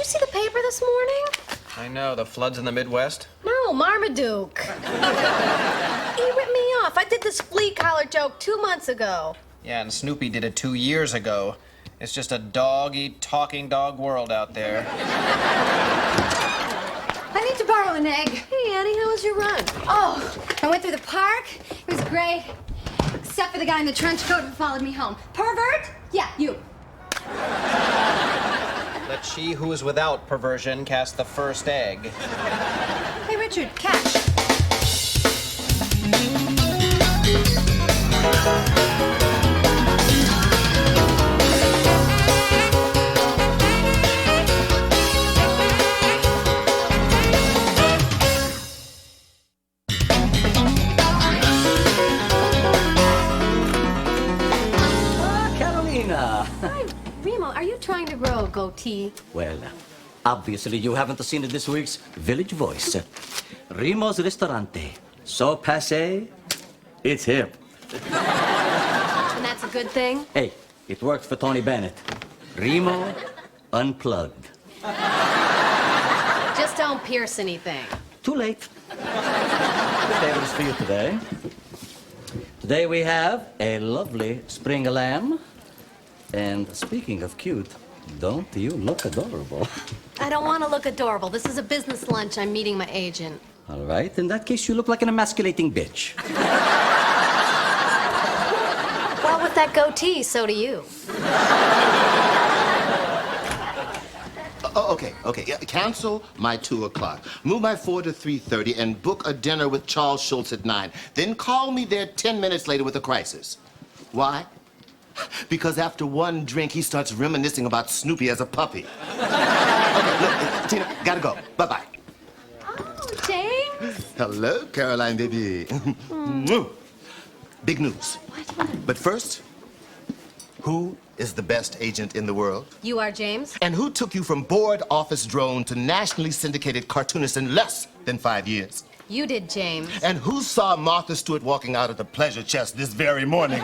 you see the paper this morning? I know, the floods in the Midwest. No, Marmaduke. He ripped me off. I did this flea collar joke 2 months ago. Yeah, and Snoopy did it 2 years ago. It's just a dog-eat, talking dog world out there. I need to borrow an egg. Hey, Annie, how was your run? Oh, I went through the park. It was great. Except for the guy in the trench coat who followed me home. Pervert? Yeah, you. Let she who is without perversion cast the first egg. Hey, Richard, catch. Hi, Remo, are you trying to grow a goatee? Well, obviously you haven't seen this week's Village Voice. Rimo's Ristorante. So passé, it's hip. And that's a good thing? Hey, it worked for Tony Bennett. Remo unplugged. Just don't pierce anything. Too late. Favors for you today. Today we have a lovely spring lamb. And speaking of cute, don't you look adorable? I don't want to look adorable. This is a business lunch. I'm meeting my agent. All right, in that case, you look like an emasculating bitch. Well, with that goatee, so do you. Okay. Cancel my 2 o'clock. Move my 4 to 3:30 and book a dinner with Charles Schultz at 9. Then call me there 10 minutes later with a crisis. Why? Because after one drink, he starts reminiscing about Snoopy as a puppy. Okay, look, Tina, gotta go. Bye-bye. Oh, James. Hello, Caroline, baby. Big news. What? But first, who is the best agent in the world? You are James? And who took you from board office drone to nationally syndicated cartoonist in less than 5 years? You did, James. And who saw Martha Stewart walking out of the pleasure chest this very morning?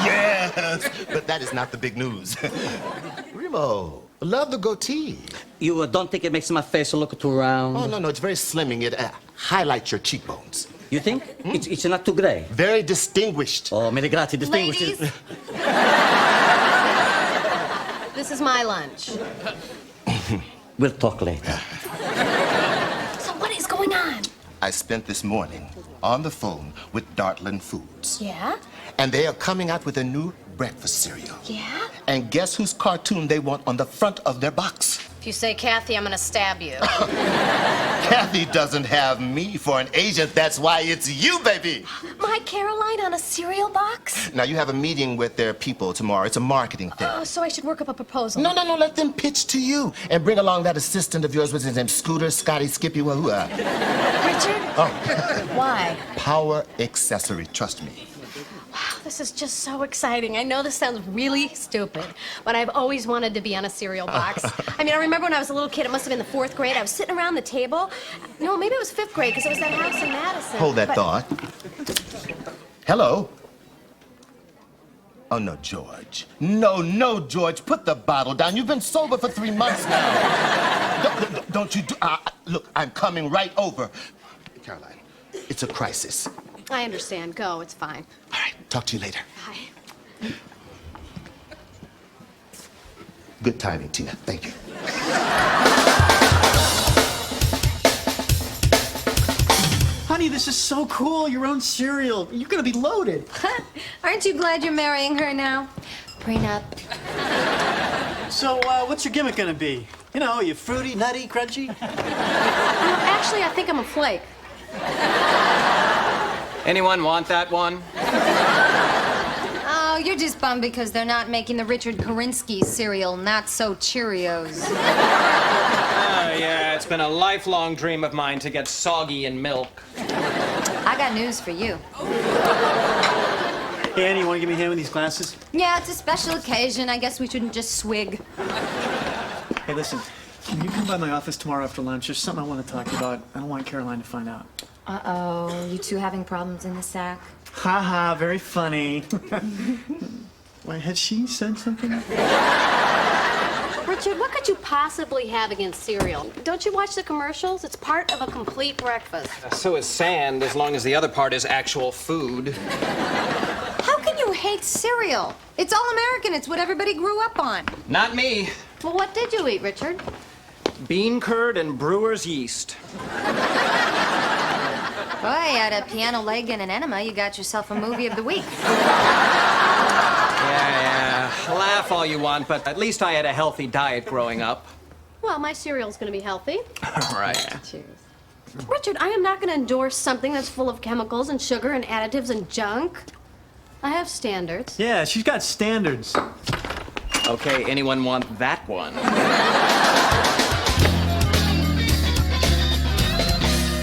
Yes, but that is not the big news. Remo, love the goatee. You don't think it makes my face look too round? Oh, no, it's very slimming. It highlights your cheekbones. You think? It's not too gray? Very distinguished. Oh, many grazie, distinguished. Ladies. This is my lunch. We'll talk later. So what is going on? I spent this morning on the phone with Dartland Foods. Yeah? And they are coming out with a new breakfast cereal. Yeah? And guess whose cartoon they want on the front of their box? If you say Kathy, I'm gonna stab you. Kathy doesn't have me for an agent. That's why it's you, baby. My Caroline on a cereal box? Now, you have a meeting with their people tomorrow. It's a marketing thing. Oh, so I should work up a proposal. No. Let them pitch to you. And bring along that assistant of yours. What's his name? Scooter, Scotty, Skippy, who? Richard? Oh, Why? power accessory. Trust me. Wow, this is just so exciting. I know this sounds really stupid, but I've always wanted to be on a cereal box. I mean, I remember when I was a little kid, it must have been the 4th grade, I was sitting around the table. No, maybe it was 5th grade, because it was that house in Madison. Hold that thought. Hello? Oh, no, George. No, George. Put the bottle down. You've been sober for 3 months now. Don't you do... look, I'm coming right over. Caroline, it's a crisis. I understand. Go. It's fine. All right, talk to you later. Bye. Good timing, Tina. Thank you. Honey, this is so cool. Your own cereal. You're gonna be loaded. Aren't you glad you're marrying her now? Prenup. So, what's your gimmick gonna be? You know, you fruity, nutty, crunchy? Actually, I think I'm a flake. Anyone want that one? Oh, you're just bummed because they're not making the Richard Korinsky cereal, Not So Cheerios. Yeah, it's been a lifelong dream of mine to get soggy in milk. I got news for you. Hey, Annie, you wanna give me a hand with these glasses? Yeah, it's a special occasion. I guess we shouldn't just swig. Hey, listen, can you come by my office tomorrow after lunch? There's something I want to talk to you about. I don't want Caroline to find out. Uh-oh, you two having problems in the sack? Ha ha, very funny. Why, had she said something? Richard, what could could you possibly have against cereal? Don't you watch the commercials? It's part of a complete breakfast. So is sand, as long as the other part is actual food. How can you hate cereal? It's all American. It's what everybody grew up on. Not me. Well, what did you eat, Richard? Bean curd and brewer's yeast. Boy, out of piano leg and an enema, you got yourself a movie of the week. Yeah. Laugh all you want, but at least I had a healthy diet growing up. Well, my cereal's gonna be healthy. Right. Cheers. Richard, I am not gonna endorse something that's full of chemicals and sugar and additives and junk. I have standards. Yeah, she's got standards. Okay, anyone want that one?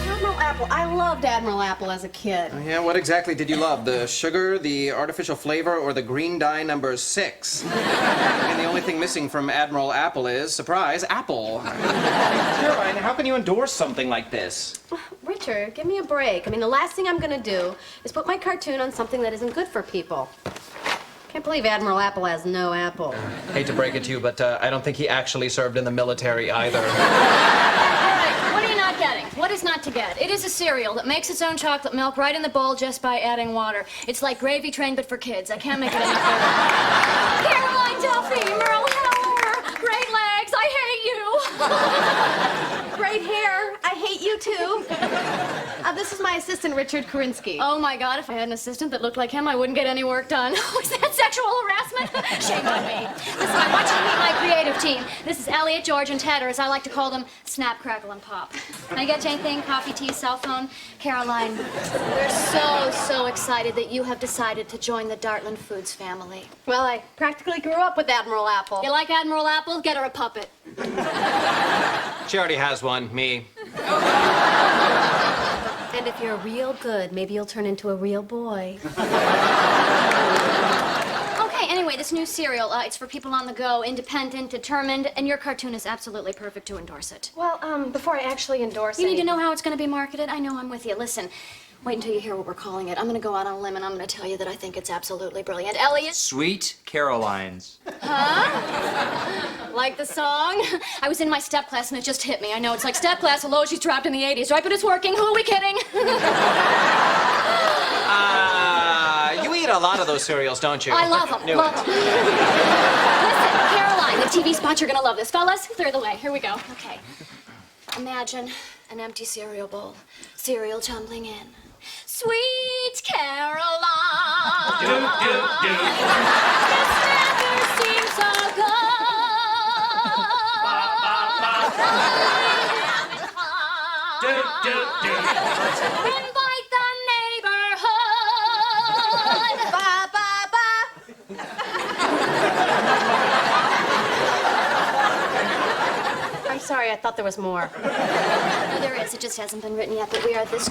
Admiral Apple. I loved Admiral Apple as a kid. Yeah, what exactly did you love? The sugar, the artificial flavor, or the green dye number 6? And the only thing missing from Admiral Apple is, surprise, apple. Caroline, how can you endorse something like this? Richard, give me a break. I mean, the last thing I'm gonna do is put my cartoon on something that isn't good for people. Can't believe Admiral Apple has no apple. Hate to break it to you, but I don't think he actually served in the military either. All right, what are you not getting? What is not to get? It is a cereal that makes its own chocolate milk right in the bowl just by adding water. It's like Gravy Train, but for kids. I can't make it any clearer. Caroline Duffy, Merle Heller, great legs, I hate you. Great hair. I hate you too. This is my assistant, Richard Korinsky. Oh my God, if I had an assistant that looked like him, I wouldn't get any work done. Was that sexual harassment? Shame on me. Listen, I want you to meet my creative team. This is Elliot, George, and Ted, or as I like to call them, Snap, Crackle, and Pop. Can I get you anything? Coffee, tea, cell phone? Caroline, we're so excited that you have decided to join the Dartland Foods family. Well, I practically grew up with Admiral Apple. You like Admiral Apple? Get her a puppet. She already has one, me. And if you're real good, maybe you'll turn into a real boy. Okay, anyway, this new cereal, it's for people on the go, independent, determined, and your cartoon is absolutely perfect to endorse it. Well, before I actually endorse You need to anything- know how it's going to be marketed. I know, I'm with you. Listen, wait until you hear what we're calling it. I'm going to go out on a limb and I'm going to tell you that I think it's absolutely brilliant. Elliot? Sweet Carolines. Like the song? I was in my step class and it just hit me. I know, it's like step class, hello, she's trapped in the 80s, right? But it's working. Who are we kidding? You eat a lot of those cereals, don't you? I love them. Love them. Listen, Caroline, the TV spot, you're going to love this. Fellas, clear the way. Here we go. Okay. Imagine an empty cereal bowl. Cereal tumbling in. Sweet Caroline. This never seems so good. Invite the neighborhood. Ba, ba, ba. I'm sorry, I thought there was more. No, there is. It just hasn't been written yet, but we are this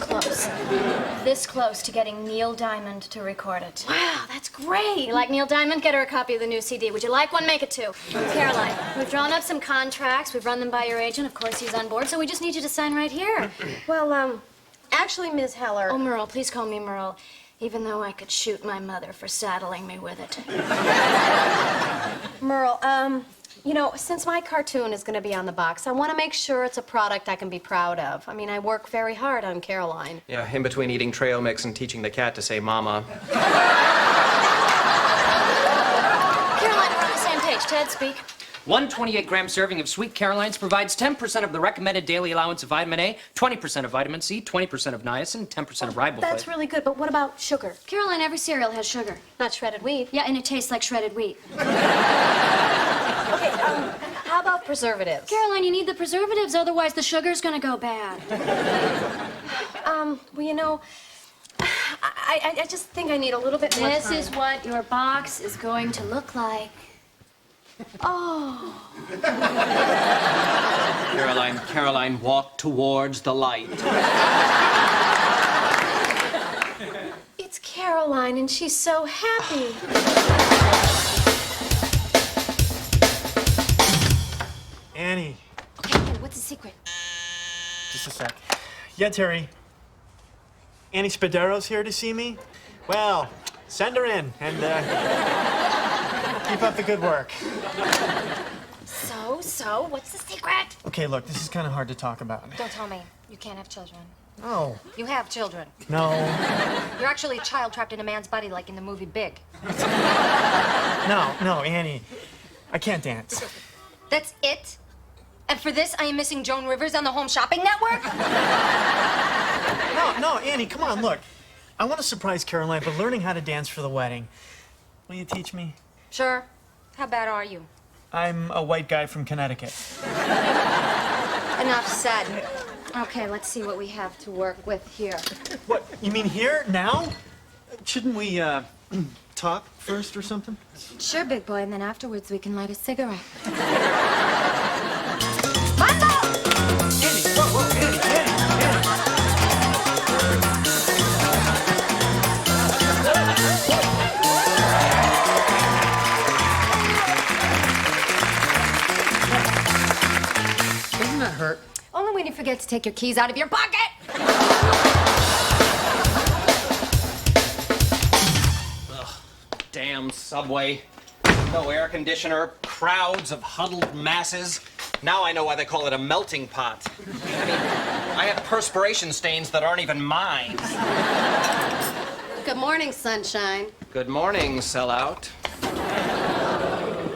close to getting Neil Diamond to record it. Wow, that's great. You like Neil Diamond? Get her a copy of the new CD. Would you like one? Make it 2. Caroline, we've drawn up some contracts. We've run them by your agent. Of course, he's on board, so we just need you to sign right here. Well, actually, Ms. Heller. Oh, Merle, please call me Merle, even though I could shoot my mother for saddling me with it. Merle, you know, since my cartoon is going to be on the box, I want to make sure it's a product I can be proud of. I mean, I work very hard on Caroline. Yeah, in between eating trail mix and teaching the cat to say mama. Caroline, we're on the same page. Ted, speak. One 28-gram serving of Sweet Carolines provides 10% of the recommended daily allowance of vitamin A, 20% of vitamin C, 20% of niacin, 10% of riboflavin. That's really good, but what about sugar? Caroline, every cereal has sugar. Not shredded wheat. Yeah, and it tastes like shredded wheat. Okay, how about preservatives? Caroline, you need the preservatives, otherwise the sugar's gonna go bad. Well, you know, I just think I need a little bit more This time. is what your box is going to look like. Oh. Caroline, walk towards the light. It's Caroline, and she's so happy. Annie, Okay, what's the secret? just a sec. Yeah, Terry. Annie Spadero's here to see me? Well, send her in and keep up the good work. So No, what's the secret? Okay, look, this is kind of hard to talk about. Don't tell me. You can't have children. No. You have children. No. You're actually a child trapped in a man's body like in the movie Big. No, Annie. I can't dance. That's it? And for this, I am missing Joan Rivers on the Home Shopping Network? No, Annie, come on, look. I want to surprise Caroline by learning how to dance for the wedding. Will you teach me? Sure. How bad are you? I'm a white guy from Connecticut. Enough said. Okay, let's see what we have to work with here. What, you mean here, now? Shouldn't we, talk first or something? Sure, big boy, and then afterwards we can light a cigarette. Doesn't that hurt? Only when you forget to take your keys out of your pocket. Damn subway. No air conditioner, crowds of huddled masses. Now I know why they call it a melting pot. I mean, I have perspiration stains that aren't even mine. Good morning, sunshine. Good morning, sellout.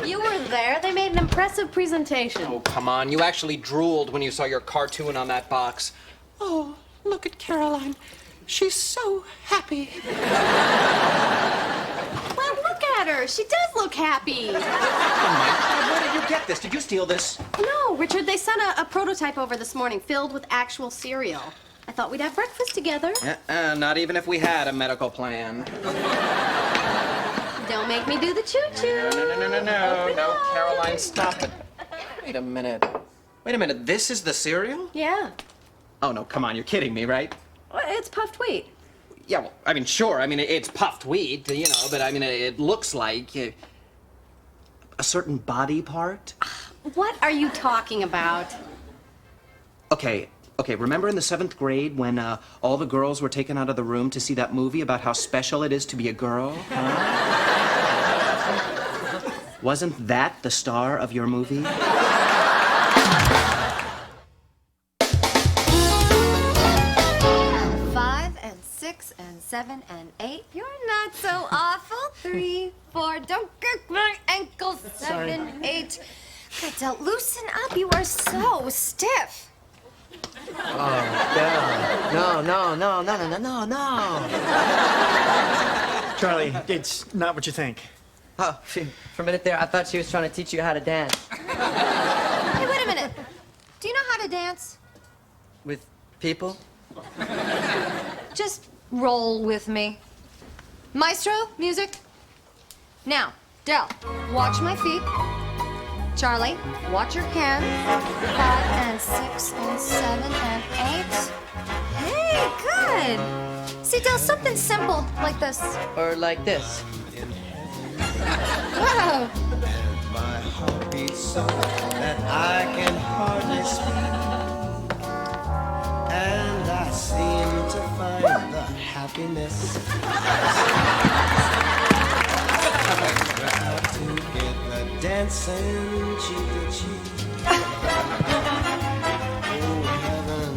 You were there. They made an impressive presentation. Oh, come on. You actually drooled when you saw your cartoon on that box. Oh, look at Caroline. She's so happy. Well, look at her. She does look happy. Where did you get this? Did you steal this? No, Richard, they sent a prototype over this morning filled with actual cereal. I thought we'd have breakfast together. Not even if we had a medical plan. Don't make me do the choo-choo. No, Caroline, stop it. Wait a minute. This is the cereal? Yeah. Oh, no, come on, you're kidding me, right? Well, it's puffed wheat. Yeah, well, I mean, sure. I mean, it's puffed wheat, you know, but I mean, it looks like a certain body part. What are you talking about? Okay, remember in the 7th grade when all the girls were taken out of the room to see that movie about how special it is to be a girl? Huh? Wasn't that the star of your movie? 5 and 6 and 7 and 8. You're not so awful. 3, 4. Don't kick my ankles. 7, 8. Adele, loosen up. You are so stiff. No. Charlie, it's not what you think. Oh, for a minute there, I thought she was trying to teach you how to dance. Hey, wait a minute. Do you know how to dance? With people? Just roll with me. Maestro, music. Now, Del, watch my feet. Charlie, watch your hands. 5 and 6 and 7 and 8. Hey, good. See, Del, something simple like this. Or like this? Whoa. My heart beats so that I can hardly speak, and I seem to find the happiness together dancing cheek to cheek. Oh heaven,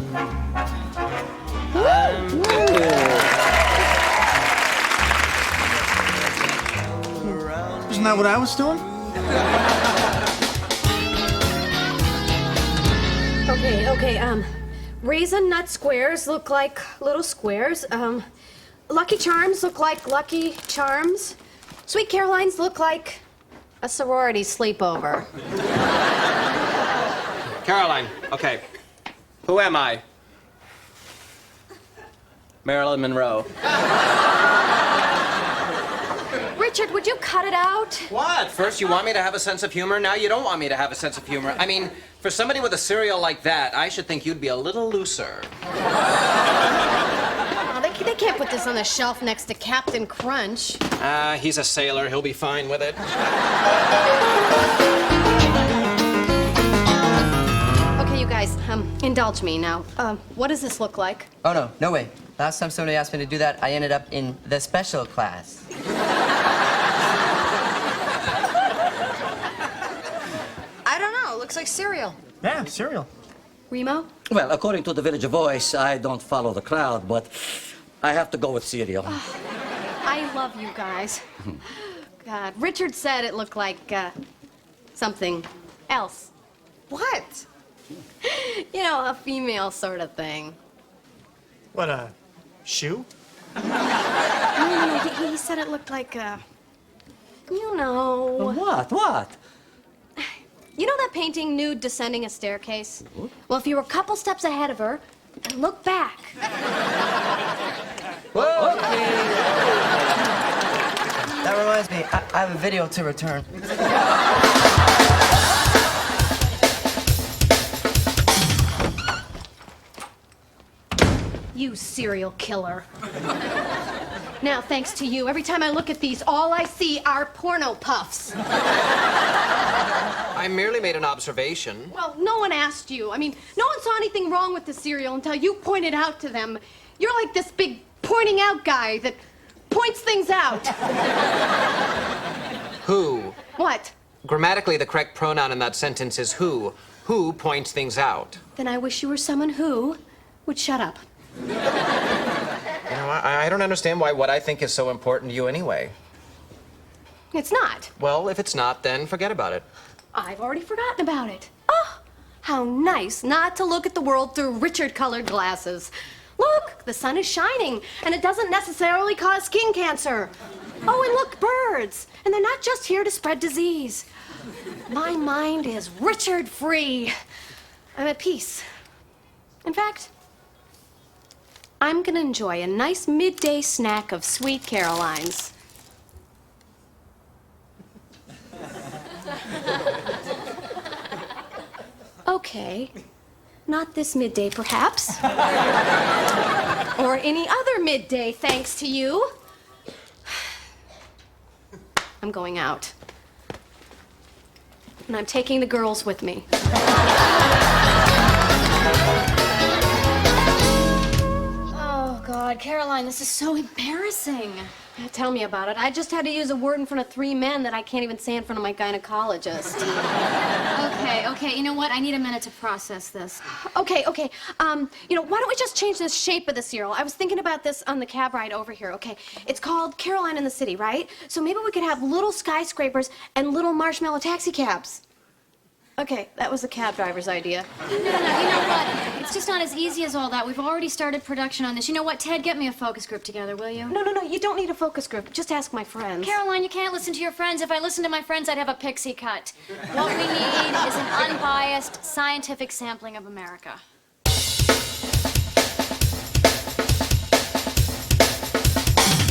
Isn't that what I was doing? Okay, Raisin Nut Squares look like little squares. Lucky Charms look like Lucky Charms. Sweet Carolines look like a sorority sleepover. Caroline, okay. Who am I? Marilyn Monroe. Richard, would you cut it out? What? First you want me to have a sense of humor, now you don't want me to have a sense of humor. I mean, for somebody with a cereal like that, I should think you'd be a little looser. Oh, they can't put this on the shelf next to Captain Crunch. He's a sailor. He'll be fine with it. Okay, you guys, indulge me now. What does this look like? Oh, no way. Last time somebody asked me to do that, I ended up in the special class. I don't know. it looks like cereal. Yeah, cereal. Remo? Well, according to the Village Voice, I don't follow the crowd, but I have to go with cereal. I love you guys. God, Richard said it looked like something else. What? You know, a female sort of thing. What, a shoe? No, he said it looked like you know. What? You know that painting, Nude Descending a Staircase? Well, if you were a couple steps ahead of her and look back. That reminds me, I have a video to return. You serial killer. Now, thanks to you, every time I look at these, all I see are porno puffs. I merely made an observation. Well, no one asked you. I mean, no one saw anything wrong with the cereal until you pointed out to them. You're like this big pointing out guy that points things out. Who? What? Grammatically, the correct pronoun in that sentence is who. Who points things out. Then I wish you were someone who would shut up. You know, I don't understand why what I think is so important to you anyway. It's not. Well, if it's not, then forget about it. I've already forgotten about it. Oh, how nice not to look at the world through Richard-colored glasses. Look, the sun is shining, and it doesn't necessarily cause skin cancer. Oh, and look, birds. And they're not just here to spread disease. My mind is Richard-free. I'm at peace. In fact, I'm gonna enjoy a nice midday snack of Sweet Carolines. Okay, not this midday, perhaps. Or any other midday, thanks to you. I'm going out. And I'm taking the girls with me. Oh, God, Caroline, this is so embarrassing. Tell me about it. I just had to use a word in front of 3 men that I can't even say in front of my gynecologist. Okay, you know what? I need a minute to process this. Okay. You know, why don't we just change the shape of the cereal? I was thinking about this on the cab ride over here, okay? It's called Caroline in the City, right? So maybe we could have little skyscrapers and little marshmallow taxi cabs. Okay, that was the cab driver's idea. No, you know what? It's just not as easy as all that. We've already started production on this. You know what, Ted? Get me a focus group together, will you? No, you don't need a focus group. Just ask my friends. Caroline, you can't listen to your friends. If I listened to my friends, I'd have a pixie cut. What we need is an unbiased, scientific sampling of America.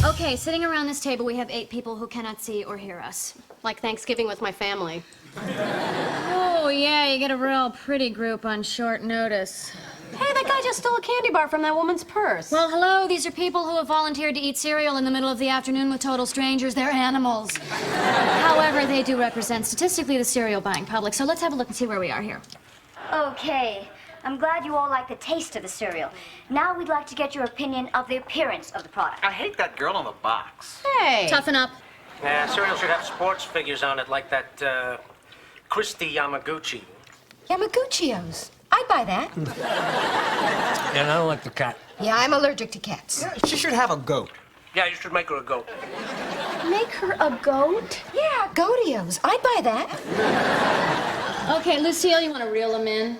Okay, sitting around this table, we have 8 people who cannot see or hear us. Like Thanksgiving with my family. Oh, yeah, you get a real pretty group on short notice. Hey, that guy just stole a candy bar from that woman's purse. Well, hello, these are people who have volunteered to eat cereal in the middle of the afternoon with total strangers. They're animals. However, they do represent statistically the cereal buying public, so let's have a look and see where we are here. Okay. I'm glad you all like the taste of the cereal. Now we'd like to get your opinion of the appearance of the product. I hate that girl on the box. Hey. Toughen up. Yeah, cereal should have sports figures on it like that, Christy Yamaguchi. Yamaguchios. I'd buy that. Yeah, I don't like the cat. Yeah, I'm allergic to cats. Yeah, she should have a goat. Yeah, you should make her a goat. Make her a goat? Yeah, goatios. I'd buy that. Okay, Lucille, you want to reel them in?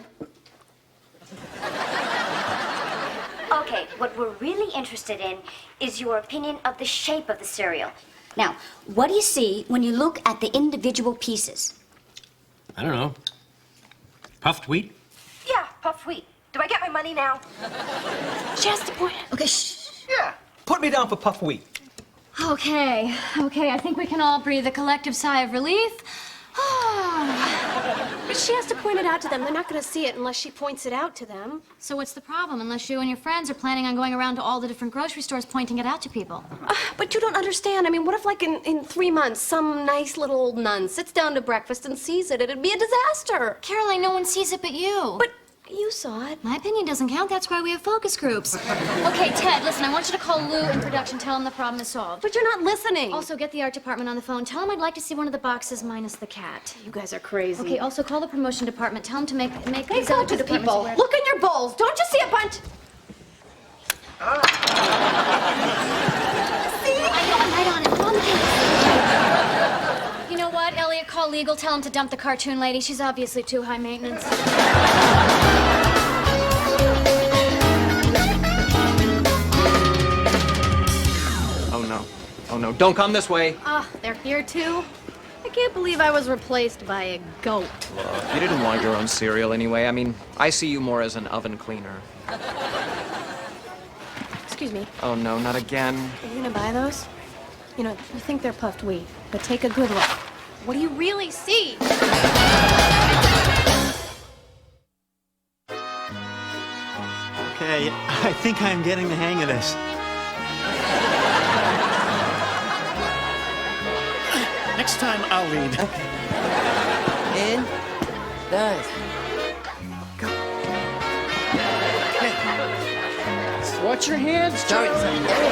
Okay, what we're really interested in is your opinion of the shape of the cereal. Now, what do you see when you look at the individual pieces? I don't know. Puffed wheat? Yeah, puffed wheat. Do I get my money now? She has to point. Okay, shh. Yeah. Put me down for puffed wheat. Okay, I think we can all breathe a collective sigh of relief. But she has to point it out to them. They're not going to see it unless she points it out to them. So what's the problem? Unless you and your friends are planning on going around to all the different grocery stores pointing it out to people. But you don't understand. I mean, what if, like, in 3 months, some nice little old nun sits down to breakfast and sees it? It'd be a disaster. Caroline, no one sees it but you. But You saw it. My opinion doesn't count. That's why we have focus groups. Okay, Ted, listen, I want you to call Lou in production. Tell him the problem is solved. But you're not listening. Also, get the art department on the phone. Tell him I'd like to see one of the boxes minus the cat. You guys are crazy. Okay, also call the promotion department. Tell them to make Hey, these other focus two departments people. aware. Look in your bowls. Don't you see a bunch? See? I know, I'm right on it. Go on the case. You know what, Elliot? Call legal. Tell him to dump the cartoon lady. She's obviously too high maintenance. Oh no. Oh no. Don't come this way. Ah, they're here too? I can't believe I was replaced by a goat. You didn't want your own cereal anyway. I mean, I see you more as an oven cleaner. Excuse me. Oh no, not again. Are you gonna buy those? You know, you think they're puffed wheat, but take a good look. What do you really see? Okay, I think I'm getting the hang of this. Next time, I'll lead. In. Nice. Watch your hands, Sorry. Charlie.